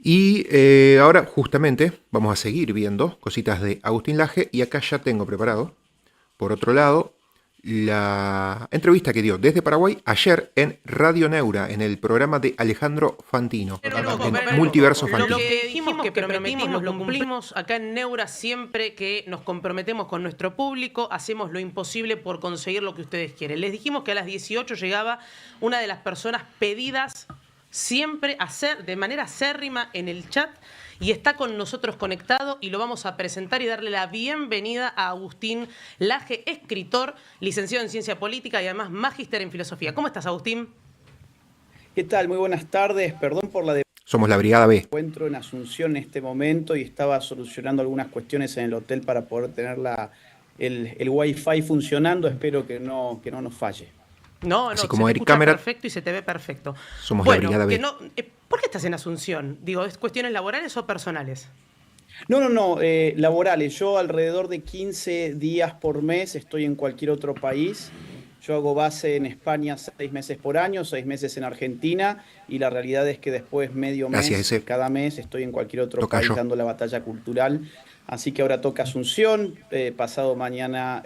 Y ahora justamente vamos a seguir viendo cositas de Agustín Laje y acá ya tengo preparado, por otro lado, la entrevista que dio desde Paraguay ayer en Radio Neura, en el programa de Alejandro Fantino, en Multiverso Lo Fantino. que dijimos que prometimos, lo cumplimos. Acá en Neura, siempre que nos comprometemos con nuestro público, hacemos lo imposible por conseguir lo que ustedes quieren. Les dijimos que a las 18 llegaba una de las personas pedidas siempre de manera acérrima en el chat y está con nosotros conectado y lo vamos a presentar y darle la bienvenida a Agustín Laje, escritor, licenciado en Ciencia Política y además magíster en Filosofía. ¿Cómo estás, Agustín? ¿Qué tal? Muy buenas tardes. Perdón por la Somos la Brigada B. encuentro en Asunción en este momento y estaba solucionando algunas cuestiones en el hotel para poder tener el Wi-Fi funcionando. Espero que no nos falle. No, Así se como te Eric escucha Cámara, perfecto y se te ve perfecto. somos la Brigada B. ¿Por qué estás en Asunción? Digo, ¿es cuestiones laborales o personales? No, laborales. Yo alrededor de 15 días por mes estoy en cualquier otro país. Yo hago base en España 6 meses por año, 6 meses en Argentina y la realidad es que después medio Gracias, mes, ese cada mes estoy en cualquier otro toca país yo. dando la batalla cultural. Así que ahora toca Asunción, pasado mañana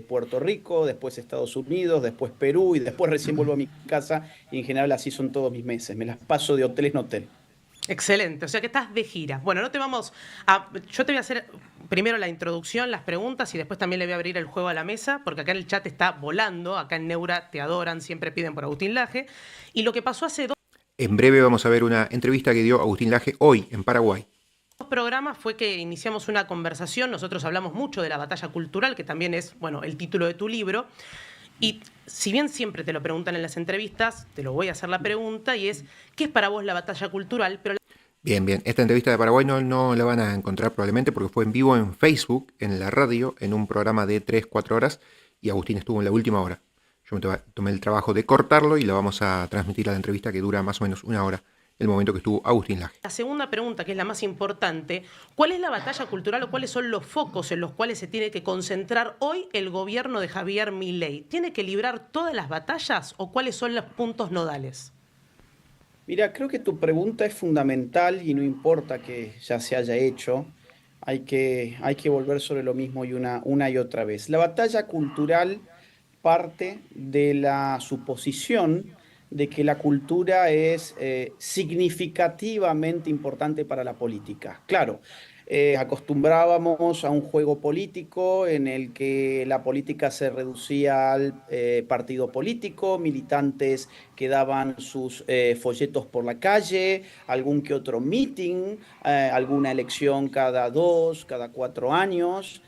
Puerto Rico, después Estados Unidos, después Perú y después recién vuelvo a mi casa y en general así son todos mis meses. Me las paso de hotel en hotel. Excelente, o sea que estás de gira. Bueno, yo te voy a hacer primero la introducción, las preguntas y después también le voy a abrir el juego a la mesa, porque acá en el chat está volando, acá en Neura te adoran, siempre piden por Agustín Laje. Y lo que pasó hace dos En breve vamos a ver una entrevista que dio Agustín Laje hoy en Paraguay. programas fue que iniciamos una conversación, nosotros hablamos mucho de la batalla cultural, que también es, bueno, el título de tu libro, y si bien siempre te lo preguntan en las entrevistas, te lo voy a hacer la pregunta, y es, ¿qué es para vos la batalla cultural? Pero Bien, esta entrevista de Paraguay no la van a encontrar probablemente porque fue en vivo en Facebook, en la radio, en un programa de 3-4 horas y Agustín estuvo en la última hora. Yo me tomé el trabajo de cortarlo y la vamos a transmitir a la entrevista que dura más o menos una hora, el momento que estuvo Agustín Laje. la segunda pregunta, que es la más importante, ¿cuál es la batalla cultural o cuáles son los focos en los cuales se tiene que concentrar hoy el gobierno de Javier Milei? ¿Tiene que librar todas las batallas o cuáles son los puntos nodales? Mira, creo que tu pregunta es fundamental y no importa que ya se haya hecho, hay que volver sobre lo mismo y una y otra vez. La batalla cultural parte de la suposición de que la cultura es significativamente importante para la política. Claro, acostumbrábamos a un juego político en el que la política se reducía al partido político, militantes que daban sus folletos por la calle, algún que otro meeting, alguna elección cada 2, cada 4 años,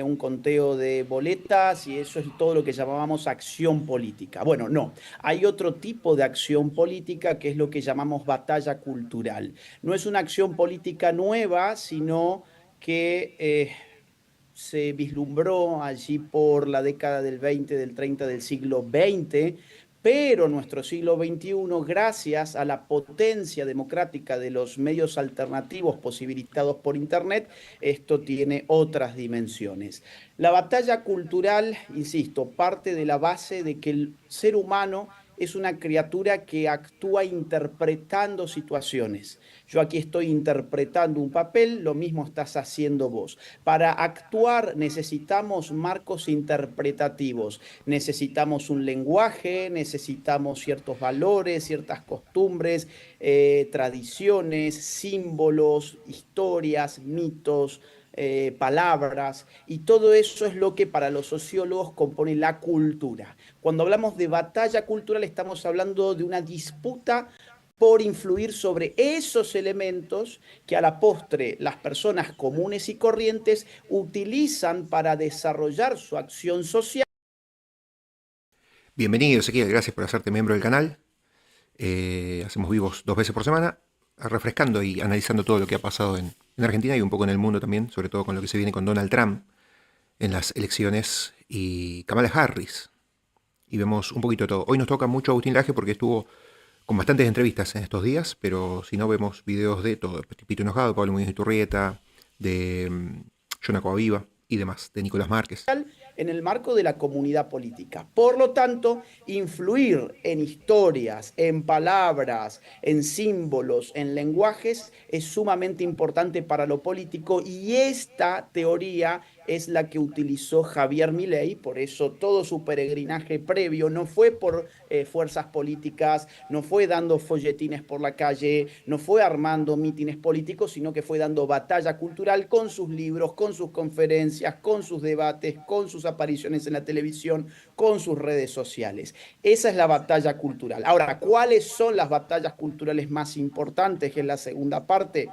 un conteo de boletas y eso es todo lo que llamábamos acción política. Bueno, no, hay otro tipo de acción política que es lo que llamamos batalla cultural. No es una acción política nueva, sino que se vislumbró allí por la década del 20, del 30 del siglo XX, pero nuestro siglo XXI, gracias a la potencia democrática de los medios alternativos posibilitados por Internet, esto tiene otras dimensiones. La batalla cultural, insisto, parte de la base de que el ser humano es una criatura que actúa interpretando situaciones. Yo aquí estoy interpretando un papel, lo mismo estás haciendo vos. Para actuar necesitamos marcos interpretativos, necesitamos un lenguaje, necesitamos ciertos valores, ciertas costumbres, tradiciones, símbolos, historias, mitos, palabras, y todo eso es lo que para los sociólogos compone la cultura. Cuando hablamos de batalla cultural estamos hablando de una disputa por influir sobre esos elementos que a la postre las personas comunes y corrientes utilizan para desarrollar su acción social. Bienvenido, Ezequiel, gracias por hacerte miembro del canal. Hacemos vivos 2 veces por semana, refrescando y analizando todo lo que ha pasado en Argentina y un poco en el mundo también, sobre todo con lo que se viene con Donald Trump en las elecciones y Kamala Harris. Y vemos un poquito de todo. Hoy nos toca mucho Agustín Laje porque estuvo con bastantes entrevistas en estos días, pero si no vemos videos de todo, de Pito Enojado, de Pablo Muñoz Iturrieta, de Jonah Coaviva y demás, de Nicolás Márquez. en el marco de la comunidad política. Por lo tanto, influir en historias, en palabras, en símbolos, en lenguajes es sumamente importante para lo político, y esta teoría es la que utilizó Javier Milei. Por eso todo su peregrinaje previo no fue por fuerzas políticas, no fue dando folletines por la calle, no fue armando mítines políticos, sino que fue dando batalla cultural con sus libros, con sus conferencias, con sus debates, con sus apariciones en la televisión, con sus redes sociales. Esa es la batalla cultural. Ahora, ¿cuáles son las batallas culturales más importantes? Que es la segunda parte.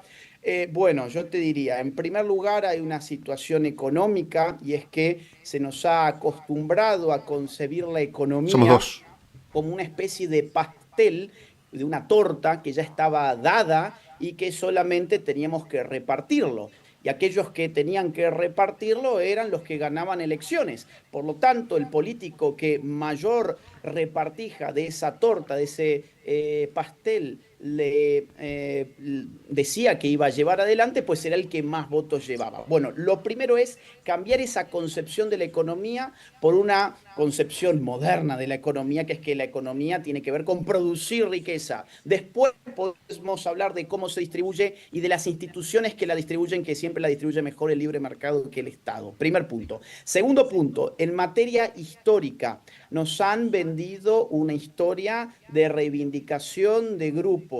Bueno, yo te diría, en primer lugar hay una situación económica, y es que se nos ha acostumbrado a concebir la Somos economía dos. como una especie de pastel, de una torta que ya estaba dada y que solamente teníamos que repartirlo. Y aquellos que tenían que repartirlo eran los que ganaban elecciones. Por lo tanto, el político que mayor repartija de esa torta, de ese pastel, decía que iba a llevar adelante, pues era el que más votos llevaba. Bueno, lo primero es cambiar esa concepción de la economía por una concepción moderna de la economía, que es que la economía tiene que ver con producir riqueza. Después podemos hablar de cómo se distribuye y de las instituciones que la distribuyen, que siempre la distribuye mejor el libre mercado que el Estado. Primer punto. Segundo punto, en materia histórica, nos han vendido una historia de reivindicación de grupos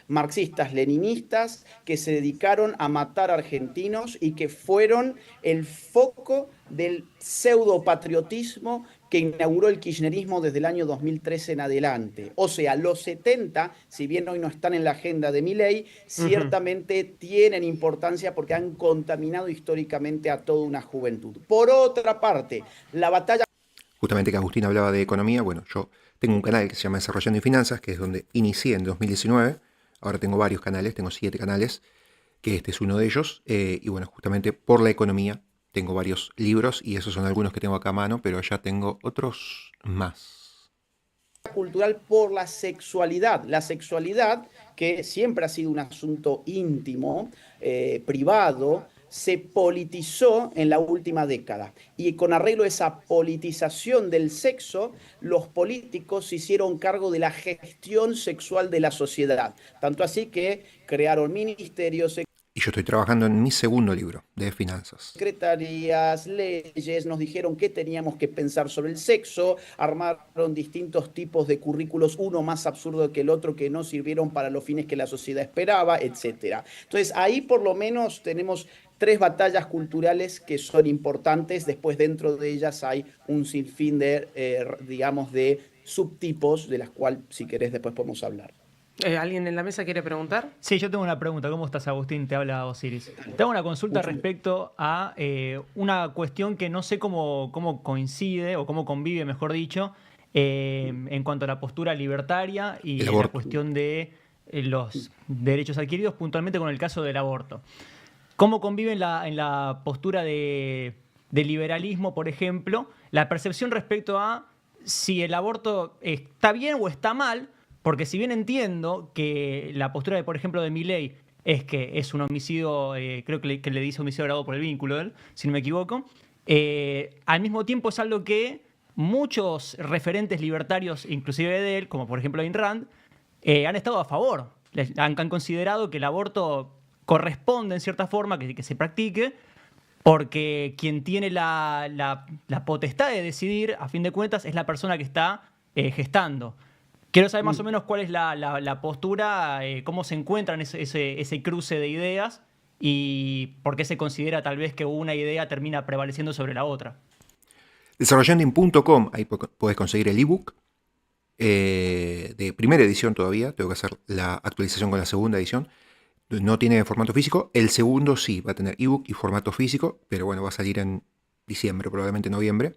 marxistas-leninistas que se dedicaron a matar argentinos y que fueron el foco del pseudopatriotismo que inauguró el kirchnerismo desde el año 2013 en adelante. O sea, los 70, si bien hoy no están en la agenda de Milei, ciertamente tienen importancia porque han contaminado históricamente a toda una juventud. Por otra parte, la batalla... Justamente que Agustín hablaba de economía, bueno, yo tengo un canal que se llama Desarrollando en Finanzas, que es donde inicié en 2019. Ahora tengo varios canales, tengo 7 canales, que este es uno de ellos. Y bueno, justamente por la economía tengo varios libros, y esos son algunos que tengo acá a mano, pero ya tengo otros más. cultural por la sexualidad. La sexualidad, que siempre ha sido un asunto íntimo, privado, se politizó en la última década. Y con arreglo a esa politización del sexo, los políticos se hicieron cargo de la gestión sexual de la sociedad. Tanto así que crearon ministerios, Y yo estoy trabajando en mi segundo libro de finanzas. secretarías, leyes, nos dijeron qué teníamos que pensar sobre el sexo, armaron distintos tipos de currículos, uno más absurdo que el otro, que no sirvieron para los fines que la sociedad esperaba, etcétera. Entonces, ahí por lo menos tenemos 3 batallas culturales que son importantes. Después, dentro de ellas hay un sinfín de, digamos, de subtipos, de las cuales, si querés, después podemos hablar. ¿Alguien en la mesa quiere preguntar? Sí, yo tengo una pregunta. ¿Cómo estás, Agustín? Te habla Osiris. Tengo una consulta Mucho. respecto a una cuestión que no sé cómo coincide o cómo convive, mejor dicho, en cuanto a la postura libertaria y El la aborto. cuestión de los derechos adquiridos, puntualmente con el caso del aborto. ¿Cómo convive en la postura de liberalismo, por ejemplo, la percepción respecto a si el aborto está bien o está mal? Porque si bien entiendo que la postura, por ejemplo, de Milei es que es un homicidio, creo que le dice homicidio agravado por el vínculo, él, si no me equivoco, al mismo tiempo es algo que muchos referentes libertarios, inclusive de él, como por ejemplo Ayn Rand, han estado a favor. Han considerado que el aborto corresponde en cierta forma que se practique, porque quien tiene la potestad de decidir, a fin de cuentas, es la persona que está gestando. Quiero saber más o menos cuál es la postura, cómo se encuentran ese cruce de ideas y por qué se considera tal vez que una idea termina prevaleciendo sobre la otra. Desarrollanding.com, ahí podés conseguir el ebook de primera edición todavía. Tengo que hacer la actualización con la segunda edición. No tiene formato físico. El segundo sí va a tener ebook y formato físico, pero bueno, va a salir en diciembre, probablemente noviembre.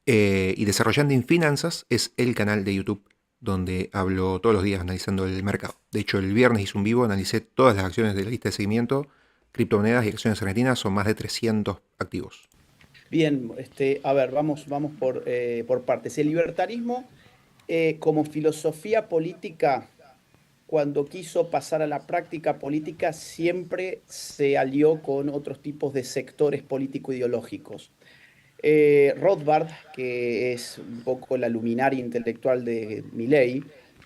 Y Desarrollando en Finanzas es el canal de YouTube donde hablo todos los días analizando el mercado. De hecho, el viernes hice un vivo, analicé todas las acciones de la lista de seguimiento, criptomonedas y acciones argentinas. Son más de 300 activos. Bien, a ver, vamos por partes. El libertarismo, como filosofía política, cuando quiso pasar a la práctica política, siempre se alió con otros tipos de sectores político-ideológicos. Rothbard, que es un poco la luminaria intelectual de Milley,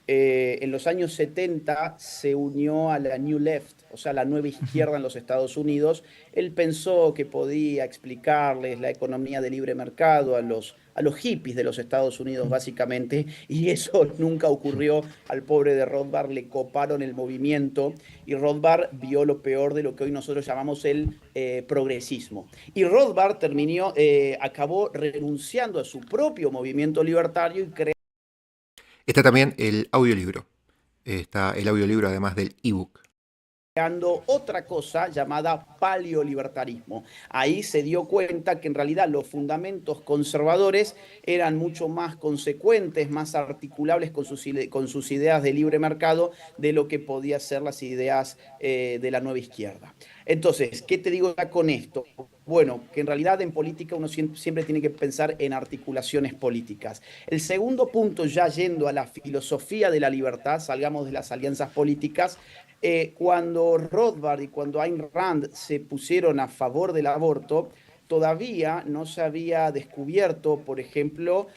en los años 70 se unió a la New Left, o sea, la nueva izquierda en los Estados Unidos. Él pensó que podía explicarles la economía de libre mercado a los hippies de los Estados Unidos, básicamente, y eso nunca ocurrió. Al pobre de Rothbard le coparon el movimiento y Rothbard vio lo peor de lo que hoy nosotros llamamos el progresismo. Y Rothbard acabó renunciando a su propio movimiento libertario y Está también el audiolibro. Está el audiolibro además del ebook. creando otra cosa llamada paleolibertarismo. Ahí se dio cuenta que en realidad los fundamentos conservadores eran mucho más consecuentes, más articulables con sus ideas de libre mercado de lo que podían ser las ideas de la nueva izquierda. Entonces, ¿qué te digo ya con esto? Bueno, que en realidad en política uno siempre tiene que pensar en articulaciones políticas. El segundo punto, ya yendo a la filosofía de la libertad, salgamos de las alianzas políticas, cuando Rothbard y cuando Ayn Rand se pusieron a favor del aborto, todavía no se había descubierto, por ejemplo,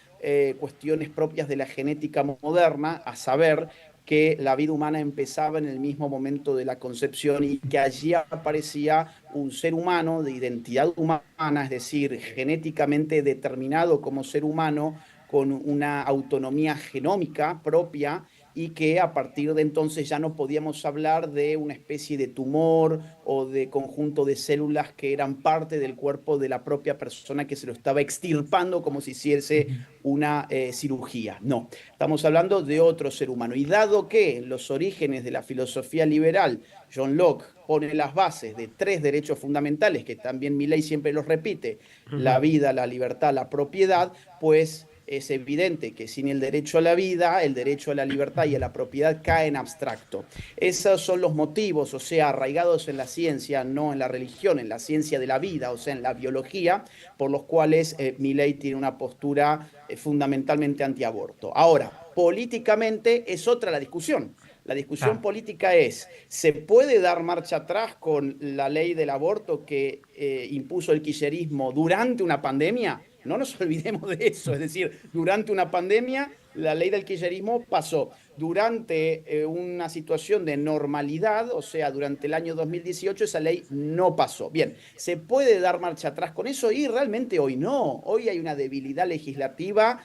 cuestiones propias de la genética moderna, a saber que la vida humana empezaba en el mismo momento de la concepción y que allí aparecía un ser humano de identidad humana, es decir, genéticamente determinado como ser humano, con una autonomía genómica propia, y que a partir de entonces ya no podíamos hablar de una especie de tumor o de conjunto de células que eran parte del cuerpo de la propia persona que se lo estaba extirpando como si hiciese una cirugía. No, estamos hablando de otro ser humano. Y dado que en los orígenes de la filosofía liberal, John Locke pone las bases de 3 derechos fundamentales, que también Milley siempre los repite, la vida, la libertad, la propiedad, pues es evidente que sin el derecho a la vida, el derecho a la libertad y a la propiedad cae en abstracto. Esos son los motivos, o sea, arraigados en la ciencia, no en la religión, en la ciencia de la vida, o sea, en la biología, por los cuales Milley tiene una postura fundamentalmente antiaborto. Ahora, políticamente es otra la discusión. La discusión política es, ¿se puede dar marcha atrás con la ley del aborto que impuso el kirchnerismo durante una pandemia? No nos olvidemos de eso, es decir, durante una pandemia la ley del kirchnerismo pasó. Durante una situación de normalidad, o sea, durante el año 2018, esa ley no pasó. Bien, ¿se puede dar marcha atrás con eso? Y realmente hoy no. Hoy hay una debilidad legislativa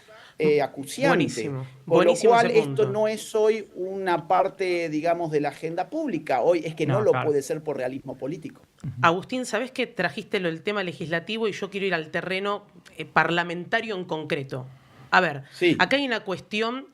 acuciante. Buenísimo, Con lo cual, ese punto. esto no es hoy una parte, digamos, de la agenda pública. Hoy es que no lo puede ser por realismo político. Agustín, ¿sabés que trajiste el tema legislativo y yo quiero ir al terreno parlamentario en concreto? A ver, Sí. acá hay una cuestión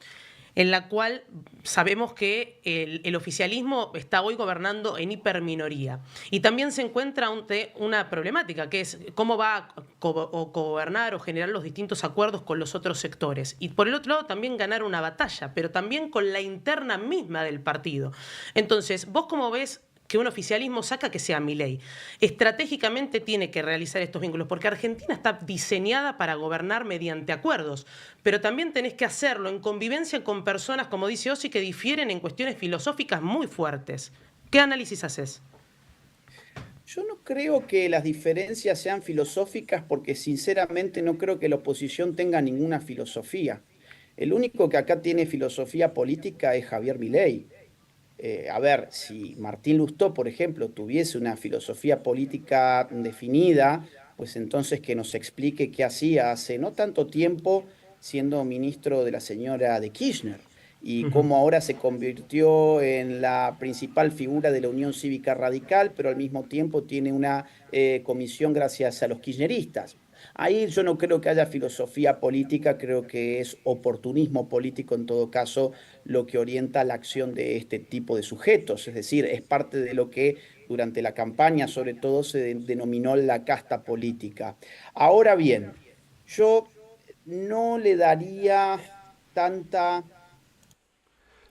en la cual sabemos que el oficialismo está hoy gobernando en hiperminoría. Y también se encuentra ante una problemática, que es cómo va a gobernar o generar los distintos acuerdos con los otros sectores. Y por el otro lado también ganar una batalla, pero también con la interna misma del partido. Entonces, ¿vos cómo ves que un oficialismo saca que sea Milei? Estratégicamente tiene que realizar estos vínculos, porque Argentina está diseñada para gobernar mediante acuerdos, pero también tenés que hacerlo en convivencia con personas, como dice Ossi, que difieren en cuestiones filosóficas muy fuertes. ¿Qué análisis haces? Yo no creo que las diferencias sean filosóficas porque sinceramente no creo que la oposición tenga ninguna filosofía. El único que acá tiene filosofía política es Javier Milei. A ver, si Martín Lustó, por ejemplo, tuviese una filosofía política definida, pues entonces que nos explique qué hacía hace no tanto tiempo siendo ministro de la señora de Kirchner y cómo ahora se convirtió en la principal figura de la Unión Cívica Radical, pero al mismo tiempo tiene una comisión gracias a los kirchneristas. Ahí yo no creo que haya filosofía política, creo que es oportunismo político en todo caso lo que orienta la acción de este tipo de sujetos, es decir, es parte de lo que durante la campaña sobre todo se denominó la casta política. Ahora bien, yo no le daría tanta...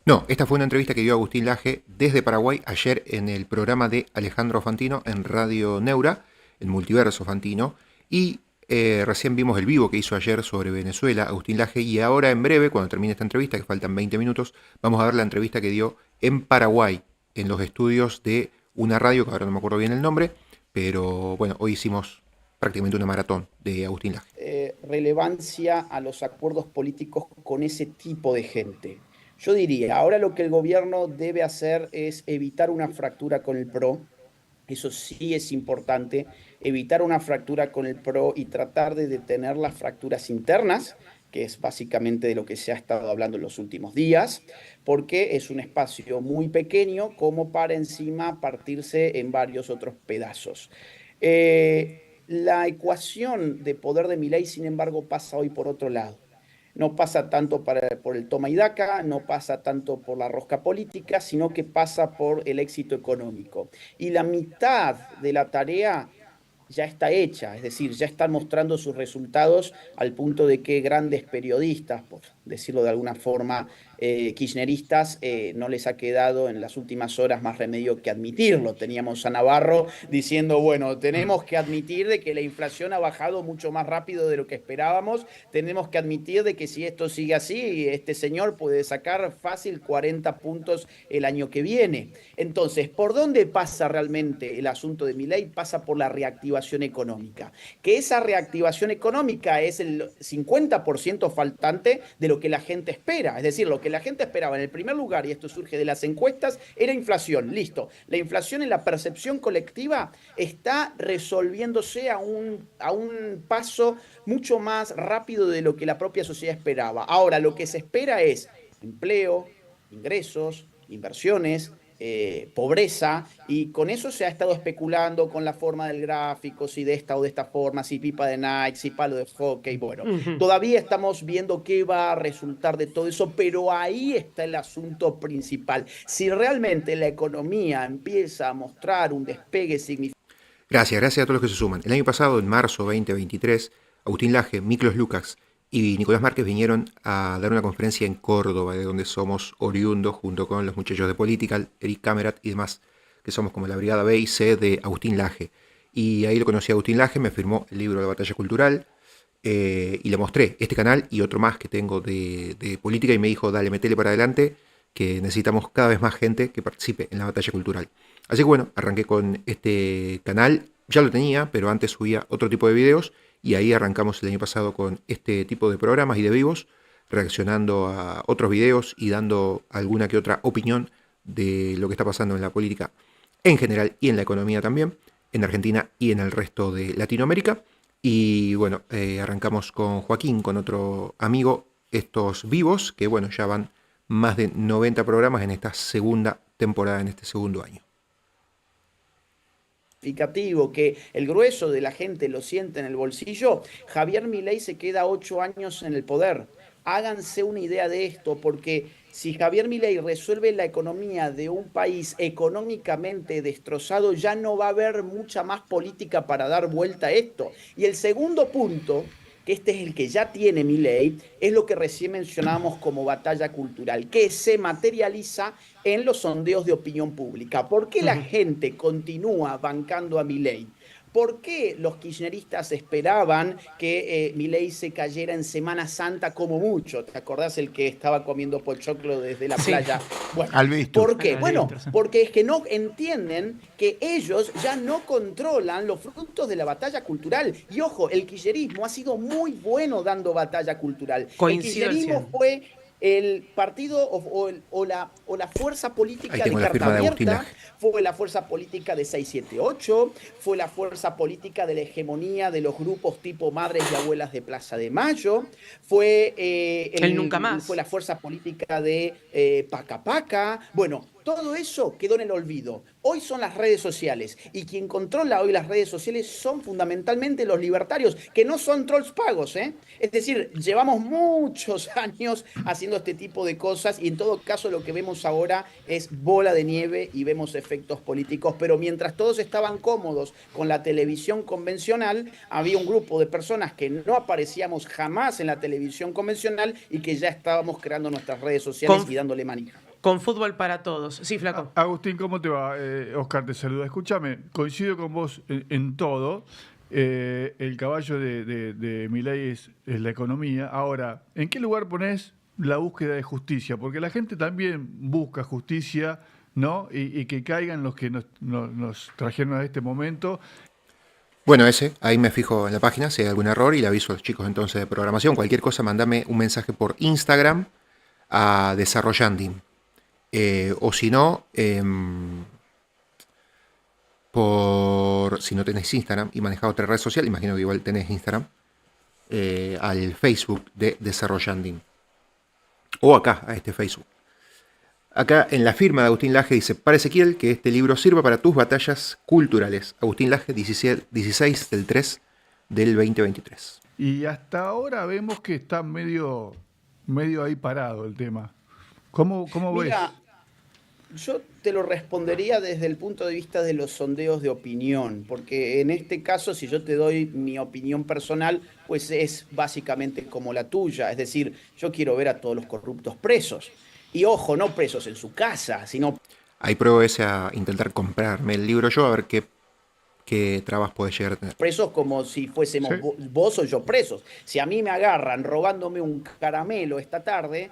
No, esta fue una entrevista que dio Agustín Laje desde Paraguay ayer en el programa de Alejandro Fantino en Radio Neura, el Multiverso Fantino, y recién vimos el vivo que hizo ayer sobre Venezuela, Agustín Laje, y ahora en breve, cuando termine esta entrevista, que faltan 20 minutos, vamos a ver la entrevista que dio en Paraguay, en los estudios de una radio, que ahora no me acuerdo bien el nombre, pero bueno, hoy hicimos prácticamente una maratón de Agustín Laje. Relevancia a los acuerdos políticos con ese tipo de gente. Yo diría, ahora lo que el gobierno debe hacer es evitar una fractura con el PRO. Eso sí es importante, evitar una fractura con el PRO y tratar de detener las fracturas internas, que es básicamente de lo que se ha estado hablando en los últimos días, porque es un espacio muy pequeño como para encima partirse en varios otros pedazos. La ecuación de poder de Milei, sin embargo, pasa hoy por otro lado. No pasa tanto por el toma y daca, no pasa tanto por la rosca política, sino que pasa por el éxito económico. Y la mitad de la tarea ya está hecha, es decir, ya están mostrando sus resultados al punto de que grandes periodistas, por decirlo de alguna forma, kirchneristas, no les ha quedado en las últimas horas más remedio que admitirlo. Teníamos a Navarro diciendo, bueno, tenemos que admitir de que la inflación ha bajado mucho más rápido de lo que esperábamos, tenemos que admitir de que si esto sigue así, este señor puede sacar fácil 40 puntos el año que viene. Entonces, ¿por dónde pasa realmente el asunto de Milei? Pasa por la reactivación económica, que esa reactivación económica es el 50% faltante de lo que la gente espera, es decir, lo que la gente esperaba en el primer lugar, y esto surge de las encuestas, era inflación, listo. La inflación en la percepción colectiva está resolviéndose a un paso mucho más rápido de lo que la propia sociedad esperaba. Ahora, lo que se espera es empleo, ingresos, inversiones, pobreza, y con eso se ha estado especulando con la forma del gráfico, si de esta o de esta forma, si pipa de Nike, si palo de hockey, bueno, todavía estamos viendo qué va a resultar de todo eso, pero ahí está el asunto principal. Si realmente la economía empieza a mostrar un despegue significativo. Gracias a todos los que se suman. El año pasado, en marzo 2023, Agustín Laje, Miklos Lukács y Nicolás Márquez vinieron a dar una conferencia en Córdoba, de donde somos oriundos, junto con los muchachos de Political, Eric Camerat y demás, que somos como la brigada B y C de Agustín Laje. Y ahí lo conocí a Agustín Laje, me firmó el libro de la batalla cultural, y le mostré este canal y otro más que tengo de política, y me dijo, dale, metele para adelante, que necesitamos cada vez más gente que participe en la batalla cultural. Así que bueno, arranqué con este canal, ya lo tenía, pero antes subía otro tipo de videos, y ahí arrancamos el año pasado con este tipo de programas y de vivos, reaccionando a otros videos y dando alguna que otra opinión de lo que está pasando en la política en general y en la economía también, en Argentina y en el resto de Latinoamérica. Y bueno, arrancamos con Joaquín, con otro amigo, estos vivos, que bueno, ya van más de 90 programas en esta segunda temporada, en este segundo año. Que el grueso de la gente lo siente en el bolsillo, Javier Milei se queda 8 años en el poder. Háganse una idea de esto, porque si Javier Milei resuelve la economía de un país económicamente destrozado, ya no va a haber mucha más política para dar vuelta a esto. Y el segundo punto, que este es el que ya tiene Milei, es lo que recién mencionábamos como batalla cultural, que se materializa en los sondeos de opinión pública. ¿Por qué la gente continúa bancando a Milei? ¿Por qué los kirchneristas esperaban que Milei se cayera en Semana Santa como mucho? ¿Te acordás el que estaba comiendo pochoclo desde la playa? Bueno, ¿por qué? Bueno, porque es que no entienden que ellos ya no controlan los frutos de la batalla cultural. Y ojo, el kirchnerismo ha sido muy bueno dando batalla cultural. Coincido el kirchnerismo fue el partido o la fuerza política de carta abierta, fue la fuerza política de 678, fue la fuerza política de la hegemonía de los grupos tipo Madres y Abuelas de Plaza de Mayo, fue, el Nunca Más, fue la fuerza política de Paca Paca. Bueno, todo eso quedó en el olvido. Hoy son las redes sociales, y quien controla hoy las redes sociales son fundamentalmente los libertarios, que no son trolls pagos, ¿eh? Es decir, llevamos muchos años haciendo este tipo de cosas, y en todo caso lo que vemos ahora es bola de nieve y vemos efectos políticos. Pero mientras todos estaban cómodos con la televisión convencional, había un grupo de personas que no aparecíamos jamás en la televisión convencional y que ya estábamos creando nuestras redes sociales y dándole manija. Con fútbol para todos. Sí, Flaco. Agustín, ¿cómo te va? Oscar te saluda. Escúchame, coincido con vos en todo. El caballo de Milei es la economía. Ahora, ¿en qué lugar ponés la búsqueda de justicia? Porque la gente también busca justicia, ¿no? Y que caigan los que nos trajeron a este momento. Bueno, ahí me fijo en la página si hay algún error y le aviso a los chicos entonces de programación. Cualquier cosa, mandame un mensaje por Instagram a Desarrollanding. O si no, si no tenés Instagram y manejás otra red social, imagino que igual tenés Instagram, al Facebook de Desarrollanding. O acá, a este Facebook. Acá en la firma de Agustín Laje dice: para Ezequiel, que este libro sirva para tus batallas culturales. Agustín Laje, 16 del 3 del 2023. Y hasta ahora vemos que está medio ahí parado el tema. ¿Cómo ves? Mira, yo te lo respondería desde el punto de vista de los sondeos de opinión, porque en este caso, si yo te doy mi opinión personal, pues es básicamente como la tuya, es decir, yo quiero ver a todos los corruptos presos. Y ojo, no presos en su casa, sino Ahí pruebo ese a intentar comprarme el libro yo, a ver qué trabas puede llegar a tener. presos como si fuésemos Sí. vos o yo presos. Si a mí me agarran robándome un caramelo esta tarde,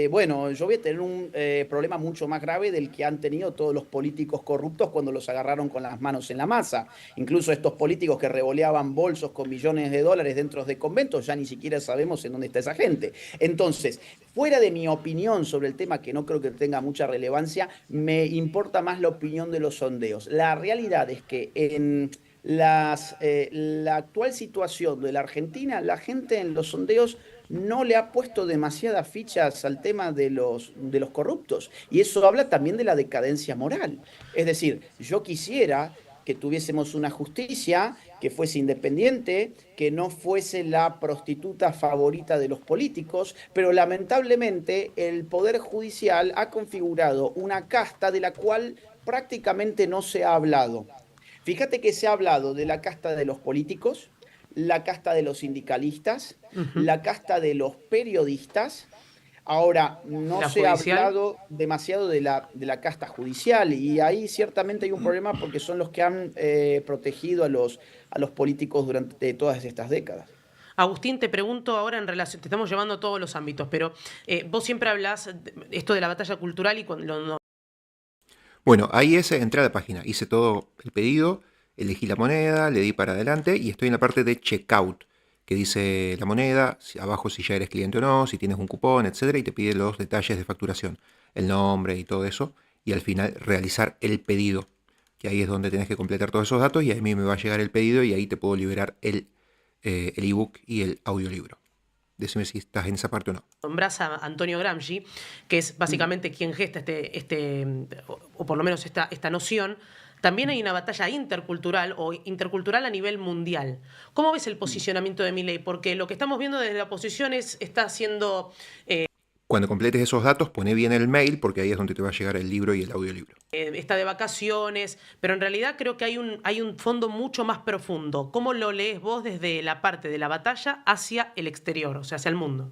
bueno, yo voy a tener un problema mucho más grave del que han tenido todos los políticos corruptos cuando los agarraron con las manos en la masa. Incluso estos políticos que revoleaban bolsos con millones de dólares dentro de conventos, ya ni siquiera sabemos en dónde está esa gente. Entonces, fuera de mi opinión sobre el tema, que no creo que tenga mucha relevancia, me importa más la opinión de los sondeos. La realidad es que en la actual situación de la Argentina, la gente en los sondeos no le ha puesto demasiadas fichas al tema de los corruptos. Y eso habla también de la decadencia moral. Es decir, yo quisiera que tuviésemos una justicia que fuese independiente, que no fuese la prostituta favorita de los políticos, pero lamentablemente el Poder Judicial ha configurado una casta de la cual prácticamente no se ha hablado. Fíjate que se ha hablado de la casta de los políticos, la casta de los sindicalistas, la casta de los periodistas. Ahora, no La se ha judicial. hablado demasiado de la casta judicial y ahí ciertamente hay un problema porque son los que han protegido a los políticos durante todas estas décadas. Agustín, te pregunto ahora en relación, te estamos llevando a todos los ámbitos, pero vos siempre hablás esto de la batalla cultural y cuando Bueno, ahí entré a la página, hice todo el pedido, elegí la moneda, le di para adelante y estoy en la parte de checkout, que dice la moneda, abajo si ya eres cliente o no, si tienes un cupón, etcétera, y te pide los detalles de facturación, el nombre y todo eso, y al final realizar el pedido, que ahí es donde tenés que completar todos esos datos y a mí me va a llegar el pedido y ahí te puedo liberar el ebook y el audiolibro. Decime si estás en esa parte o no. nombrás a Antonio Gramsci, que es básicamente quien gesta o por lo menos esta noción, también hay una batalla intercultural o intercultural a nivel mundial. ¿Cómo ves el posicionamiento de Milei? Porque lo que estamos viendo desde la oposición está haciendo, Cuando completes esos datos, poné bien el mail porque ahí es donde te va a llegar el libro y el audiolibro. está de vacaciones, pero en realidad creo que hay un fondo mucho más profundo. ¿Cómo lo lees vos desde la parte de la batalla hacia el exterior, o sea, hacia el mundo?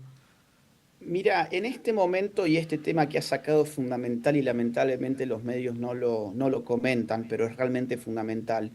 Mira, en este momento y este tema que has sacado es fundamental y lamentablemente los medios no lo comentan, pero es realmente fundamental.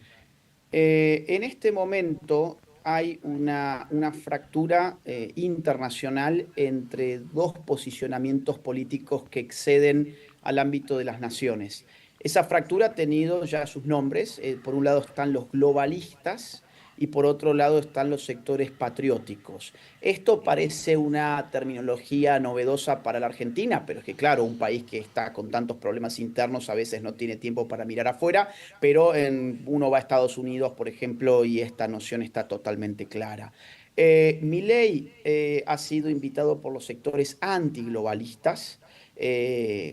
En este momento hay una fractura internacional entre dos posicionamientos políticos que exceden al ámbito de las naciones. Esa fractura ha tenido ya sus nombres. Por un lado están los globalistas y por otro lado están los sectores patrióticos. Esto parece una terminología novedosa para la Argentina, pero es que claro, un país que está con tantos problemas internos a veces no tiene tiempo para mirar afuera, pero uno va a Estados Unidos, por ejemplo, y esta noción está totalmente clara. Milei ha sido invitado por los sectores antiglobalistas,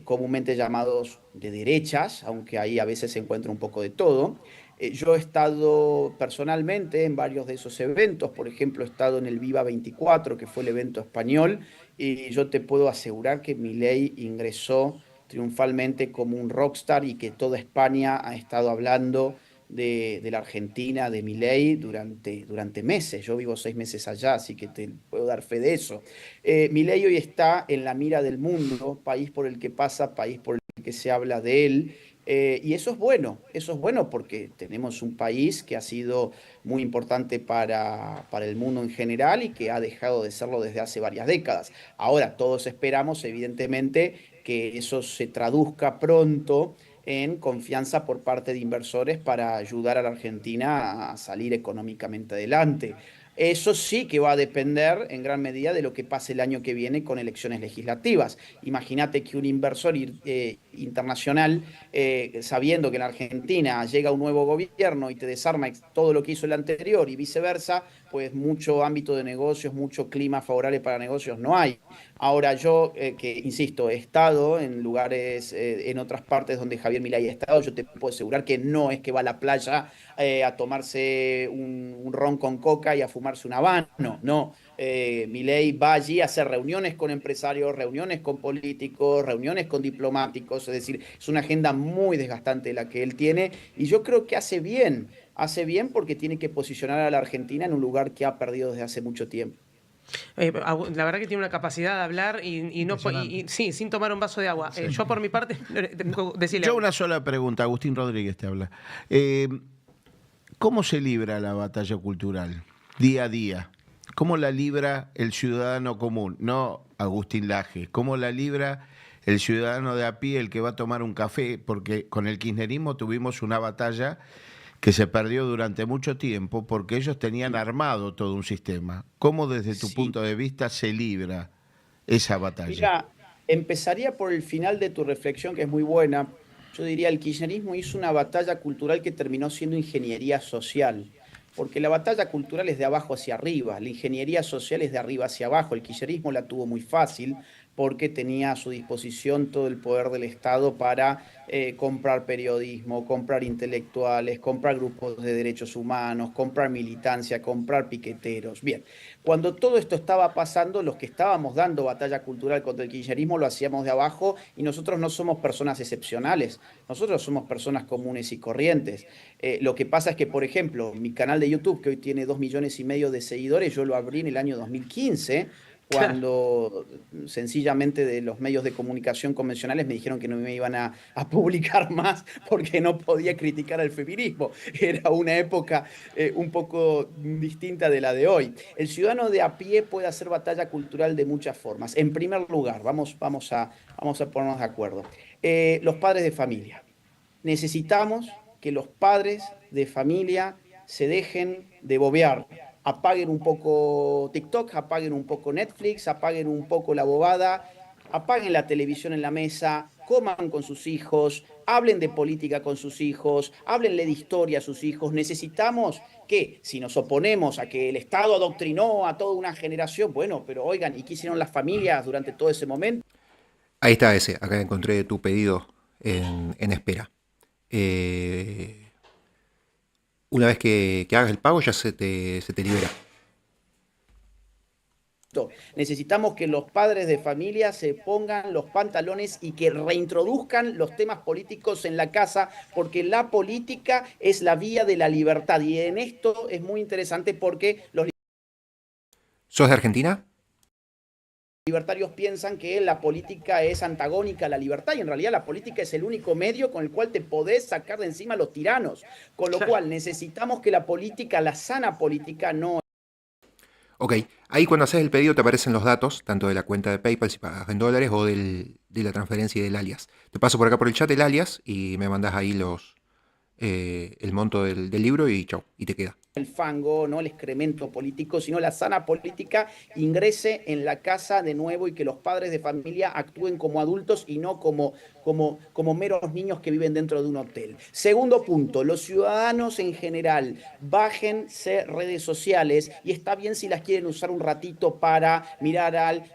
comúnmente llamados de derechas, aunque ahí a veces se encuentra un poco de todo. Yo he estado personalmente en varios de esos eventos, por ejemplo, he estado en el Viva 24, que fue el evento español, y yo te puedo asegurar que Milei ingresó triunfalmente como un rockstar y que toda España ha estado hablando de la Argentina, de Milei, durante meses. Yo vivo 6 meses allá, así que te puedo dar fe de eso. Milei hoy está en la mira del mundo, país por el que pasa, país por el que se habla de él. Y eso es bueno porque tenemos un país que ha sido muy importante para el mundo en general y que ha dejado de serlo desde hace varias décadas. Ahora, todos esperamos, evidentemente, que eso se traduzca pronto en confianza por parte de inversores para ayudar a la Argentina a salir económicamente adelante. Eso sí que va a depender en gran medida de lo que pase el año que viene con elecciones legislativas. Imagínate que un inversor internacional, sabiendo que en Argentina llega un nuevo gobierno y te desarma todo lo que hizo el anterior y viceversa, pues mucho ámbito de negocios, mucho clima favorable para negocios no hay. Ahora yo, que insisto, he estado en lugares, en otras partes donde Javier Milei ha estado, yo te puedo asegurar que no es que va a la playa a tomarse un ron con coca y a fumarse un habano, no. Milei va allí a hacer reuniones con empresarios, reuniones con políticos, reuniones con diplomáticos, es decir, es una agenda muy desgastante la que él tiene y yo creo que hace bien porque tiene que posicionar a la Argentina en un lugar que ha perdido desde hace mucho tiempo. La verdad que tiene una capacidad de hablar sí, sin tomar un vaso de agua. Yo por mi parte, decirle. Yo una sola pregunta, Agustín Rodríguez te habla. ¿Cómo se libra la batalla cultural día a día? ¿Cómo la libra el ciudadano común? No Agustín Laje. ¿Cómo la libra el ciudadano de a pie, el que va a tomar un café? Porque con el kirchnerismo tuvimos una batalla que se perdió durante mucho tiempo porque ellos tenían armado todo un sistema. ¿Cómo desde tu punto de vista se libra esa batalla? Mira, empezaría por el final de tu reflexión, que es muy buena. Yo diría, el kirchnerismo hizo una batalla cultural que terminó siendo ingeniería social, porque la batalla cultural es de abajo hacia arriba, la ingeniería social es de arriba hacia abajo. El kirchnerismo la tuvo muy fácil porque tenía a su disposición todo el poder del Estado para comprar periodismo, comprar intelectuales, comprar grupos de derechos humanos, comprar militancia, comprar piqueteros. Bien, cuando todo esto estaba pasando, los que estábamos dando batalla cultural contra el kirchnerismo lo hacíamos de abajo y nosotros no somos personas excepcionales, nosotros somos personas comunes y corrientes. Lo que pasa es que, por ejemplo, mi canal de YouTube, que hoy tiene 2,5 millones de seguidores, yo lo abrí en el año 2015, cuando sencillamente de los medios de comunicación convencionales me dijeron que no me iban a publicar más porque no podía criticar al feminismo. Era una época un poco distinta de la de hoy. El ciudadano de a pie puede hacer batalla cultural de muchas formas. En primer lugar, vamos a ponernos de acuerdo. Los padres de familia. Necesitamos que los padres de familia se dejen de bobear. Apaguen un poco TikTok, apaguen un poco Netflix, apaguen un poco la bobada, apaguen la televisión en la mesa, coman con sus hijos, hablen de política con sus hijos, háblenle de historia a sus hijos. Necesitamos que, si nos oponemos a que el Estado adoctrinó a toda una generación, bueno, pero oigan, ¿y qué hicieron las familias durante todo ese momento? Ahí está ese, acá encontré tu pedido en espera. Una vez que hagas el pago ya se te libera. Necesitamos que los padres de familia se pongan los pantalones y que reintroduzcan los temas políticos en la casa, porque la política es la vía de la libertad. Y en esto es muy interesante porque los ¿Sos de Argentina? libertarios piensan que la política es antagónica a la libertad y en realidad la política es el único medio con el cual te podés sacar de encima a los tiranos. Con lo cual necesitamos que la política, la sana política, no... Ok, ahí cuando haces el pedido te aparecen los datos, tanto de la cuenta de PayPal si pagas en dólares o de la transferencia y del alias. Te paso por acá por el chat el alias y me mandas ahí el monto del libro y chau, y te queda. El fango, no el excremento político, sino la sana política ingrese en la casa de nuevo y que los padres de familia actúen como adultos y no como meros niños que viven dentro de un hotel. Segundo punto, los ciudadanos en general, bájense redes sociales y está bien si las quieren usar un ratito para mirar al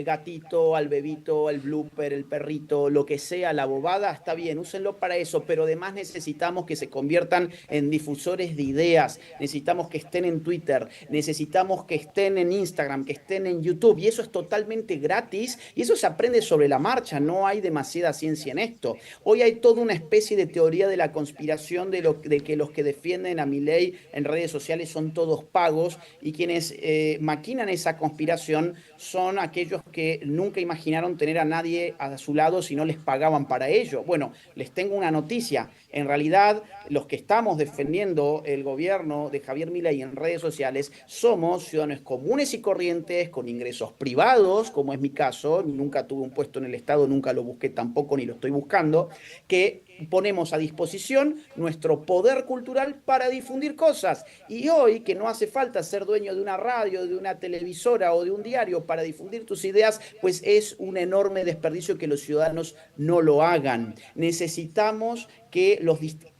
gatito, al bebito, al blooper, el perrito, lo que sea, la bobada, está bien, úsenlo para eso, pero además necesitamos que se conviertan en difusores de ideas, necesitamos que estén en Twitter, necesitamos que estén en Instagram, que estén en YouTube, y eso es totalmente gratis, y eso se aprende sobre la marcha, no hay demasiada ciencia en esto. Hoy hay toda una especie de teoría de la conspiración de que los que defienden a Milei en redes sociales son todos pagos, y quienes maquinan esa conspiración son aquellos que nunca imaginaron tener a nadie a su lado si no les pagaban para ello. Bueno, les tengo una noticia. En realidad, los que estamos defendiendo el gobierno de Javier Milei en redes sociales somos ciudadanos comunes y corrientes, con ingresos privados, como es mi caso, nunca tuve un puesto en el Estado, nunca lo busqué tampoco ni lo estoy buscando, que ponemos a disposición nuestro poder cultural para difundir cosas. Y hoy, que no hace falta ser dueño de una radio, de una televisora o de un diario para difundir tus ideas, pues es un enorme desperdicio que los ciudadanos no lo hagan. Necesitamos que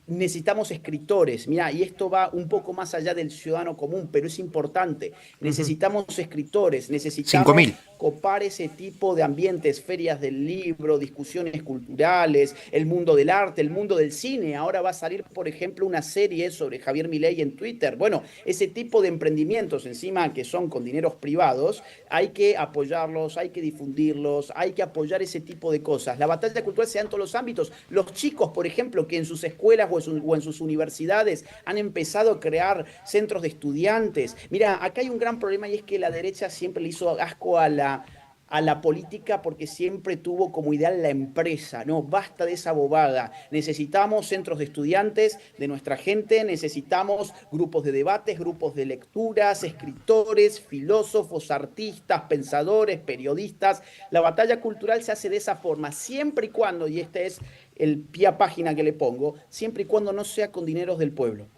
necesitamos escritores, mira, y esto va un poco más allá del ciudadano común, pero es importante. Necesitamos escritores, necesitamos 5.000. copar ese tipo de ambientes, ferias del libro, discusiones culturales, el mundo del arte, el mundo del cine. Ahora va a salir, por ejemplo, una serie sobre Javier Milei en Twitter. Bueno, ese tipo de emprendimientos, encima que son con dineros privados, hay que apoyarlos, hay que difundirlos, hay que apoyar ese tipo de cosas. La batalla cultural se da en todos los ámbitos. Los chicos, por ejemplo, que en sus escuelas o en sus universidades han empezado a crear centros de estudiantes. Mira, acá hay un gran problema y es que la derecha siempre le hizo asco a la política porque siempre tuvo como ideal la empresa. No, basta de esa bobada. Necesitamos centros de estudiantes de nuestra gente, necesitamos grupos de debates, grupos de lecturas, escritores, filósofos, artistas, pensadores, periodistas. La batalla cultural se hace de esa forma, siempre y cuando, y este es el pie a página que le pongo, siempre y cuando no sea con dineros del pueblo.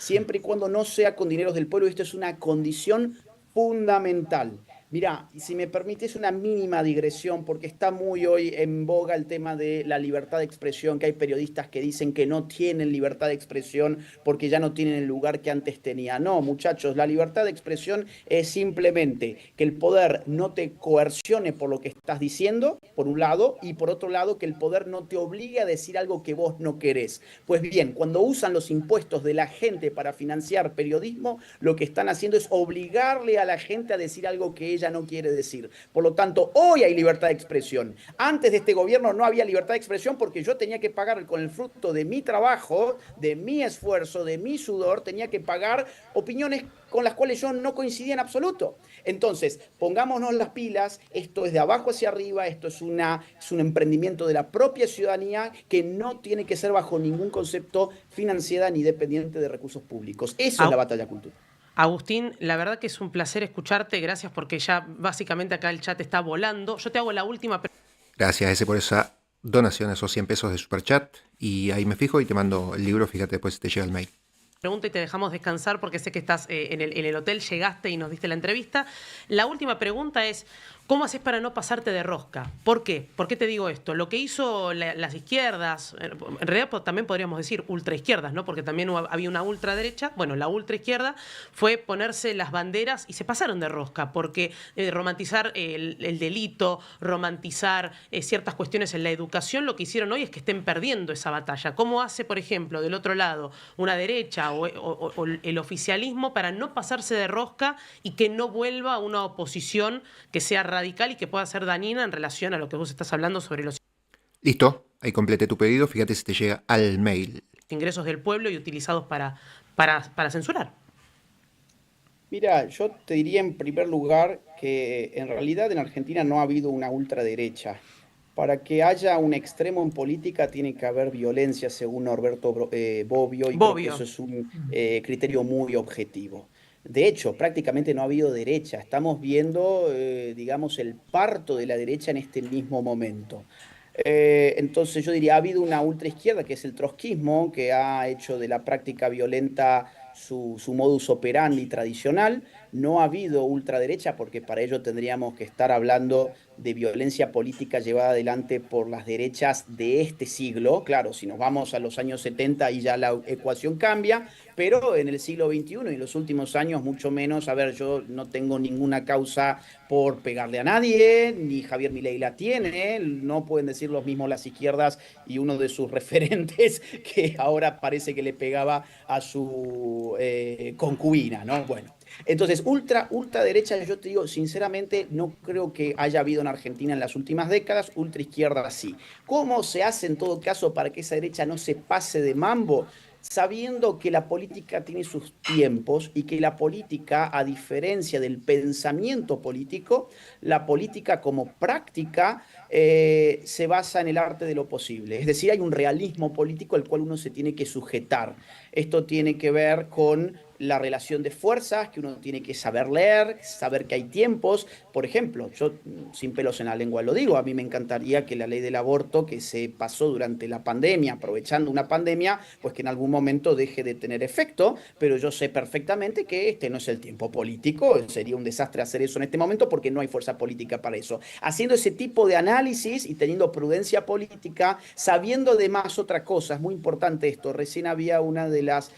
Siempre y cuando no sea con dineros del pueblo, esto es una condición fundamental. Mira, si me permites una mínima digresión, porque está muy hoy en boga el tema de la libertad de expresión, que hay periodistas que dicen que no tienen libertad de expresión porque ya no tienen el lugar que antes tenía. No, muchachos, la libertad de expresión es simplemente que el poder no te coercione por lo que estás diciendo, por un lado, y por otro lado, que el poder no te obligue a decir algo que vos no querés. Pues bien, cuando usan los impuestos de la gente para financiar periodismo, lo que están haciendo es obligarle a la gente a decir algo que ella no quiere decir. Por lo tanto, hoy hay libertad de expresión. Antes de este gobierno no había libertad de expresión porque yo tenía que pagar con el fruto de mi trabajo, de mi esfuerzo, de mi sudor, tenía que pagar opiniones con las cuales yo no coincidía en absoluto. Entonces, pongámonos las pilas, esto es de abajo hacia arriba, esto es un emprendimiento de la propia ciudadanía que no tiene que ser bajo ningún concepto financiada ni dependiente de recursos públicos. Eso es la batalla cultural. Agustín, la verdad que es un placer escucharte, gracias porque ya básicamente acá el chat está volando. Yo te hago la última pregunta. Gracias, ese por esa donación, esos 100 pesos de Superchat. Y ahí me fijo y te mando el libro, fíjate después si te llega el mail. Pregunta y te dejamos descansar porque sé que estás en el hotel, llegaste y nos diste la entrevista. La última pregunta es, ¿cómo haces para no pasarte de rosca? ¿Por qué? ¿Por qué te digo esto? Lo que hizo las izquierdas, en realidad también podríamos decir ultraizquierdas, ¿no? Porque también había una ultraderecha. Bueno, la ultraizquierda fue ponerse las banderas y se pasaron de rosca porque romantizar el delito, romantizar ciertas cuestiones en la educación, lo que hicieron hoy es que estén perdiendo esa batalla. ¿Cómo hace, por ejemplo, del otro lado una derecha o el oficialismo para no pasarse de rosca y que no vuelva a una oposición que sea radical y que pueda ser dañina en relación a lo que vos estás hablando sobre los Listo, ahí completé tu pedido, fíjate si te llega al mail. ingresos del pueblo y utilizados para censurar? Mira, yo te diría en primer lugar que en realidad en Argentina no ha habido una ultraderecha. Para que haya un extremo en política tiene que haber violencia, según Norberto Bobbio, y creo que eso es un criterio muy objetivo. De hecho, prácticamente no ha habido derecha. Estamos viendo, digamos, el parto de la derecha en este mismo momento. Entonces yo diría, ha habido una ultraizquierda, que es el trotskismo, que ha hecho de la práctica violenta su modus operandi tradicional. No ha habido ultraderecha porque para ello tendríamos que estar hablando de violencia política llevada adelante por las derechas de este siglo. Claro, si nos vamos a los años 70 y ya la ecuación cambia, pero en el siglo XXI y en los últimos años mucho menos. A ver, yo no tengo ninguna causa por pegarle a nadie, ni Javier Milei la tiene, no pueden decir lo mismo las izquierdas y uno de sus referentes que ahora parece que le pegaba a su concubina, ¿no? Bueno. Entonces, ultraderecha, yo te digo, sinceramente, no creo que haya habido en Argentina en las últimas décadas, ultraizquierda sí. ¿Cómo se hace en todo caso para que esa derecha no se pase de mambo? Sabiendo que la política tiene sus tiempos y que la política, a diferencia del pensamiento político, la política como práctica se basa en el arte de lo posible. Es decir, hay un realismo político al cual uno se tiene que sujetar. Esto tiene que ver con la relación de fuerzas, que uno tiene que saber leer, saber que hay tiempos. Por ejemplo, yo sin pelos en la lengua lo digo, a mí me encantaría que la ley del aborto que se pasó durante la pandemia, aprovechando una pandemia, pues que en algún momento deje de tener efecto, pero yo sé perfectamente que este no es el tiempo político, sería un desastre hacer eso en este momento porque no hay fuerza política para eso. Haciendo ese tipo de análisis y teniendo prudencia política, sabiendo además otra cosa, es muy importante esto, recién había una de las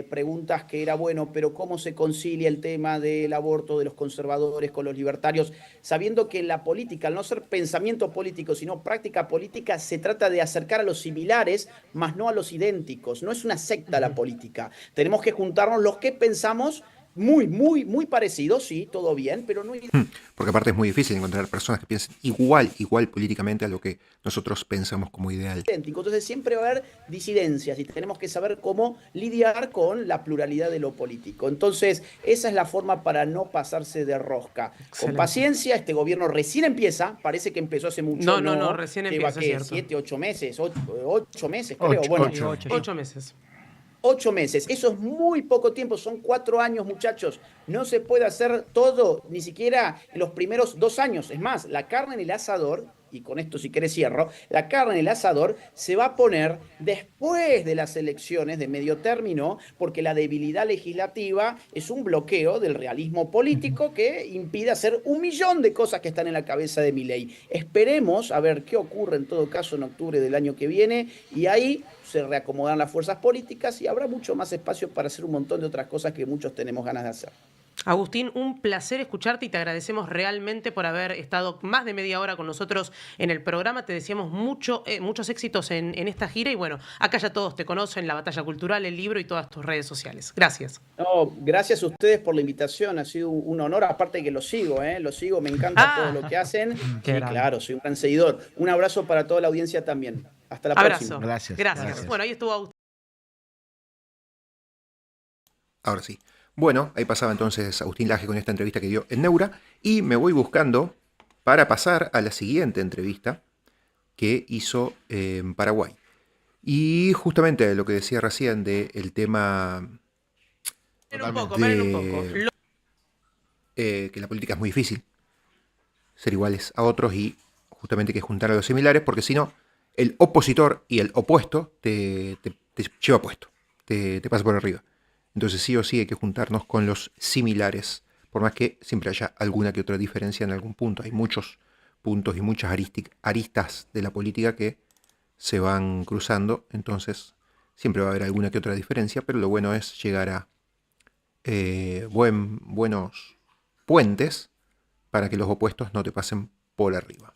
preguntas que era, bueno, pero ¿cómo se concilia el tema del aborto de los conservadores con los libertarios? Sabiendo que en la política, al no ser pensamiento político, sino práctica política, se trata de acercar a los similares, más no a los idénticos. No es una secta la política. Tenemos que juntarnos los que pensamos muy parecidos, sí, todo bien, pero no... Porque aparte es muy difícil encontrar personas que piensen igual políticamente a lo que nosotros pensamos como ideal. idéntico. Entonces siempre va a haber disidencias y tenemos que saber cómo lidiar con la pluralidad de lo político. Entonces esa es la forma para no pasarse de rosca. Excelente. Con paciencia, este gobierno recién empieza, parece que empezó hace mucho. No, recién empieza, ¿Qué? cierto. 7, 8 meses, 8 meses creo. Ocho, Bueno, ocho. 8 meses. 8 meses, eso es muy poco tiempo, son 4 años, muchachos. No se puede hacer todo, ni siquiera en los primeros 2 años. Es más, la carne en el asador, y con esto si querés cierro, la carne en el asador se va a poner después de las elecciones de medio término, porque la debilidad legislativa es un bloqueo del realismo político que impide hacer 1.000.000 de cosas que están en la cabeza de Milei. Esperemos a ver qué ocurre en todo caso en octubre del año que viene, y ahí se reacomodan las fuerzas políticas y habrá mucho más espacio para hacer un montón de otras cosas que muchos tenemos ganas de hacer. Agustín, un placer escucharte y te agradecemos realmente por haber estado más de media hora con nosotros en el programa. Te deseamos muchos éxitos en esta gira y bueno, acá ya todos te conocen, la Batalla Cultural, el libro y todas tus redes sociales. Gracias. No, gracias a ustedes por la invitación, ha sido un honor, aparte que los sigo, me encanta todo lo que hacen. Sí, claro, soy un gran seguidor. Un abrazo para toda la audiencia también. Hasta la próxima. Gracias. Bueno, ahí estuvo Agustín. Ahora sí. Bueno, ahí pasaba entonces Agustín Laje con esta entrevista que dio en Neura y me voy buscando para pasar a la siguiente entrevista que hizo en Paraguay. Y justamente lo que decía recién del tema Paren un poco. que la política es muy difícil ser iguales a otros y justamente hay que juntar a los similares porque si no, el opositor y el opuesto te lleva puesto, te pasa por arriba. Entonces sí o sí hay que juntarnos con los similares, por más que siempre haya alguna que otra diferencia en algún punto. Hay muchos puntos y muchas aristas de la política que se van cruzando, entonces siempre va a haber alguna que otra diferencia, pero lo bueno es llegar a buenos puentes para que los opuestos no te pasen por arriba.